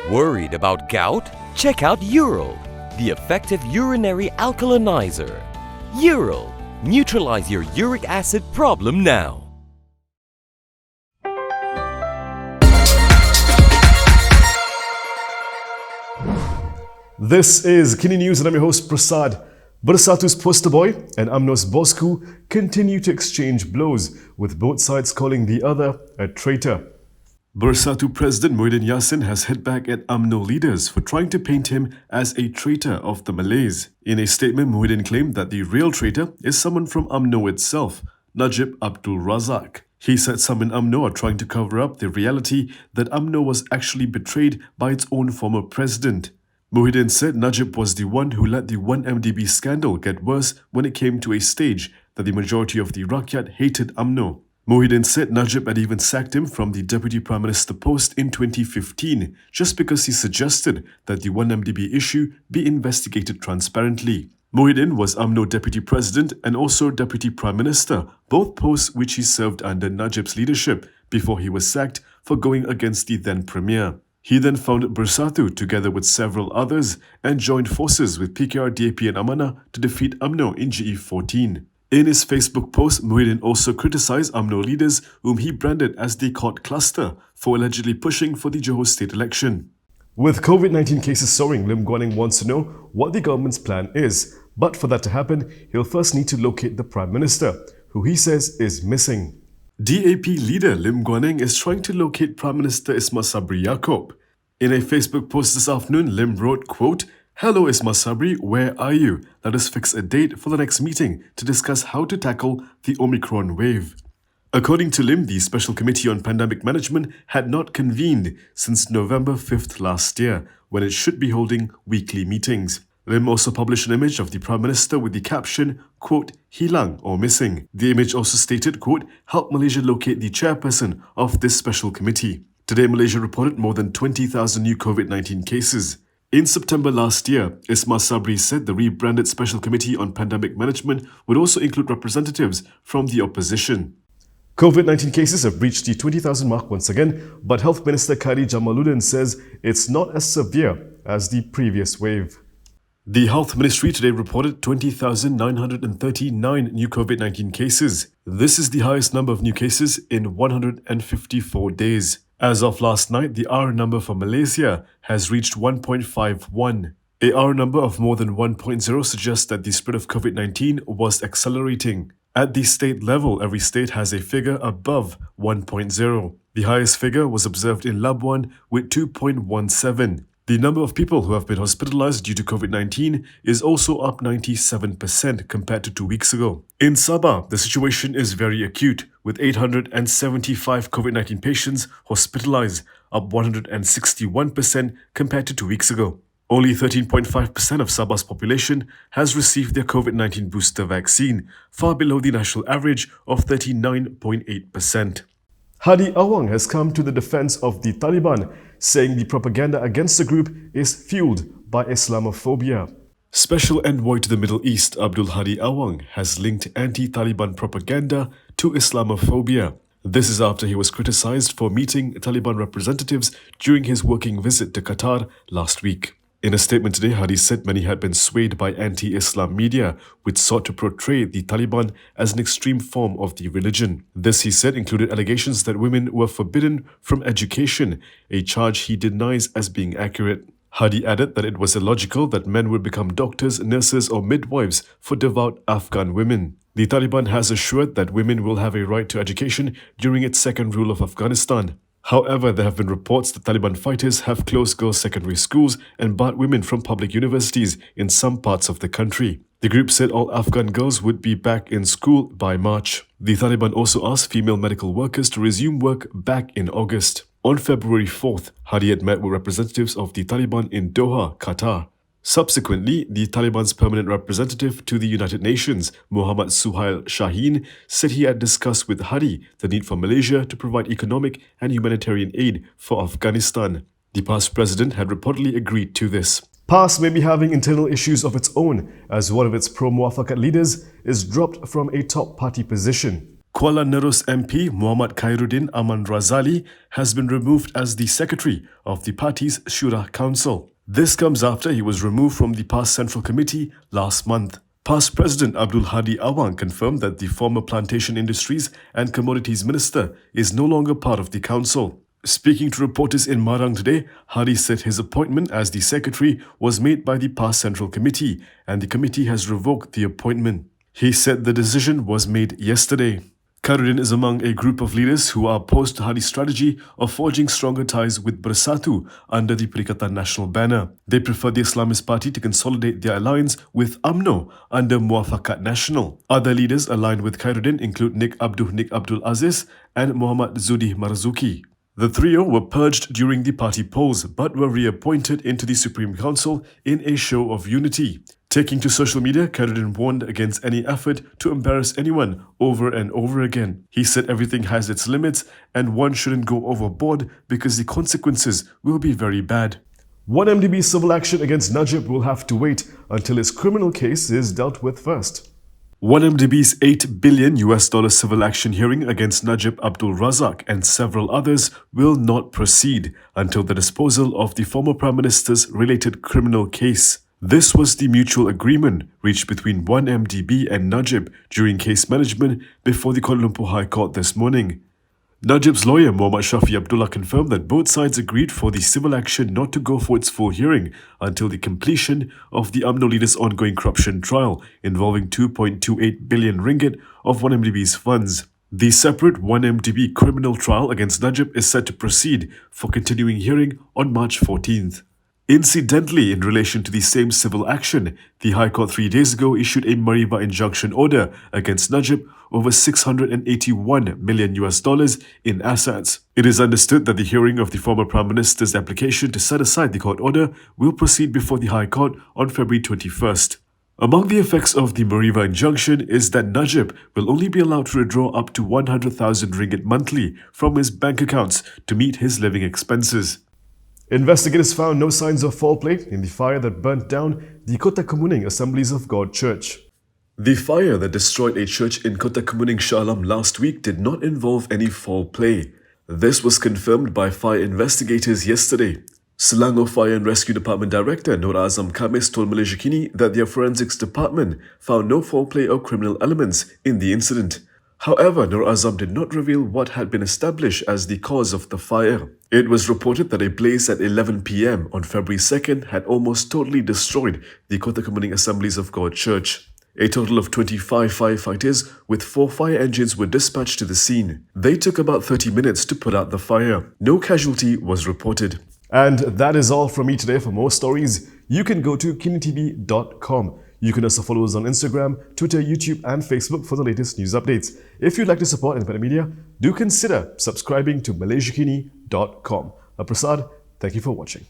Worried about gout? Check out Ural, the effective urinary alkalinizer. Ural, neutralize your uric acid problem now. This is KiniNews and I'm your host Prasad. Bersatu's poster boy and Umno's bosku continue to exchange blows, with both sides calling the other a traitor. Bersatu President Muhyiddin Yassin has hit back at Umno leaders for trying to paint him as a traitor of the Malays. In a statement, Muhyiddin claimed that the real traitor is someone from Umno itself, Najib Abdul Razak. He said some in Umno are trying to cover up the reality that Umno was actually betrayed by its own former president. Muhyiddin said Najib was the one who let the 1MDB scandal get worse when it came to a stage that the majority of the Rakyat hated Umno. Muhyiddin said Najib had even sacked him from the Deputy Prime Minister post in 2015 just because he suggested that the 1MDB issue be investigated transparently. Muhyiddin was Umno Deputy President and also Deputy Prime Minister, both posts which he served under Najib's leadership before he was sacked for going against the then Premier. He then founded Bersatu together with several others and joined forces with PKR, DAP and Amanah to defeat Umno in GE14. In his Facebook post, Muhyiddin also criticized Umno leaders whom he branded as the court cluster for allegedly pushing for the Johor state election. With COVID-19 cases soaring, Lim Guan Eng wants to know what the government's plan is. But for that to happen, he'll first need to locate the Prime Minister, who he says is missing. DAP leader Lim Guan Eng is trying to locate Prime Minister Ismail Sabri Yaakob. In a Facebook post this afternoon, Lim wrote, quote, "Hello Ismail Sabri, where are you? Let us fix a date for the next meeting to discuss how to tackle the Omicron wave." According to Lim, the Special Committee on Pandemic Management had not convened since November 5th last year, when it should be holding weekly meetings. Lim also published an image of the Prime Minister with the caption, quote, "Hilang" or missing. The image also stated, quote, "Help Malaysia locate the chairperson of this special committee." Today, Malaysia reported more than 20,000 new COVID-19 cases. In September last year, Ismail Sabri said the rebranded Special Committee on Pandemic Management would also include representatives from the opposition. COVID-19 cases have reached the 20,000 mark once again, but Health Minister Khadi Jamaluddin says it's not as severe as the previous wave. The Health Ministry today reported 20,939 new COVID-19 cases. This is the highest number of new cases in 154 days. As of last night, the R number for Malaysia has reached 1.51. A R number of more than 1.0 suggests that the spread of COVID-19 was accelerating. At the state level, every state has a figure above 1.0. The highest figure was observed in Labuan with 2.17. The number of people who have been hospitalized due to COVID-19 is also up 97% compared to 2 weeks ago. In Sabah, the situation is very acute, with 875 COVID-19 patients hospitalized, up 161% compared to 2 weeks ago. Only 13.5% of Sabah's population has received their COVID-19 booster vaccine, far below the national average of 39.8%. Hadi Awang has come to the defense of the Taliban, saying the propaganda against the group is fueled by Islamophobia. Special Envoy to the Middle East Abdul Hadi Awang has linked anti-Taliban propaganda to Islamophobia. This is after he was criticized for meeting Taliban representatives during his working visit to Qatar last week. In a statement today, Hadi said many had been swayed by anti-Islam media, which sought to portray the Taliban as an extreme form of the religion. This, he said, included allegations that women were forbidden from education, a charge he denies as being accurate. Hadi added that it was illogical that men would become doctors, nurses or midwives for devout Afghan women. The Taliban has assured that women will have a right to education during its second rule of Afghanistan. However, there have been reports that Taliban fighters have closed girls' secondary schools and barred women from public universities in some parts of the country. The group said all Afghan girls would be back in school by March. The Taliban also asked female medical workers to resume work back in August. On February 4th, Hadi had met with representatives of the Taliban in Doha, Qatar. Subsequently, the Taliban's permanent representative to the United Nations, Muhammad Suhail Shaheen, said he had discussed with Hadi the need for Malaysia to provide economic and humanitarian aid for Afghanistan. The past president had reportedly agreed to this. PAS may be having internal issues of its own, as one of its pro-Muafakat leaders is dropped from a top party position. Kuala Nerus MP Muhammad Khairuddin Aman Razali has been removed as the secretary of the party's Shura Council. This comes after he was removed from the PAS Central Committee last month. PAS President Abdul Hadi Awang confirmed that the former Plantation Industries and Commodities Minister is no longer part of the council. Speaking to reporters in Marang today, Hadi said his appointment as the secretary was made by the PAS Central Committee and the committee has revoked the appointment. He said the decision was made yesterday. Khairuddin is among a group of leaders who are opposed to Hadi's strategy of forging stronger ties with Bersatu under the Perikatan Nasional banner. They prefer the Islamist Party to consolidate their alliance with Umno under Muafakat Nasional. Other leaders aligned with Khairuddin include Nik Abdul Aziz and Muhammad Zudi Marzuki. The trio were purged during the party polls but were reappointed into the Supreme Council in a show of unity. Taking to social media, Khairuddin warned against any effort to embarrass anyone over and over again. He said everything has its limits and one shouldn't go overboard because the consequences will be very bad. 1MDB's civil action against Najib will have to wait until his criminal case is dealt with first. 1MDB's $8 billion civil action hearing against Najib Abdul Razak and several others will not proceed until the disposal of the former Prime Minister's related criminal case. This was the mutual agreement reached between 1MDB and Najib during case management before the Kuala Lumpur High Court this morning. Najib's lawyer Muhammad Shafi Abdullah confirmed that both sides agreed for the civil action not to go for its full hearing until the completion of the UMNO leader's ongoing corruption trial involving 2.28 billion ringgit of 1MDB's funds. The separate 1MDB criminal trial against Najib is set to proceed for continuing hearing on March 14th. Incidentally, in relation to the same civil action, the High Court 3 days ago issued a Mariba injunction order against Najib over $681 million in assets. It is understood that the hearing of the former Prime Minister's application to set aside the court order will proceed before the High Court on February 21st. Among the effects of the Mariba injunction is that Najib will only be allowed to withdraw up to 100,000 ringgit monthly from his bank accounts to meet his living expenses. Investigators found no signs of foul play in the fire that burnt down the Kota Kemuning Assemblies of God Church. The fire that destroyed a church in Kota Kemuning, Shah Alam last week did not involve any foul play. This was confirmed by fire investigators yesterday. Selangor Fire and Rescue Department Director Nur Azam Khamis told Malaysia Kini that their forensics department found no foul play or criminal elements in the incident. However, Nur Azam did not reveal what had been established as the cause of the fire. It was reported that a blaze at 11 p.m. on February 2nd had almost totally destroyed the Kota Kemuning Assemblies of God Church. A total of 25 firefighters with 4 fire engines were dispatched to the scene. They took about 30 minutes to put out the fire. No casualty was reported. And that is all from me today. For more stories, you can go to KiniTV.com. You can also follow us on Instagram, Twitter, YouTube and Facebook for the latest news updates. If you'd like to support independent media, do consider subscribing to MalaysiaKini.com. Prasad, thank you for watching.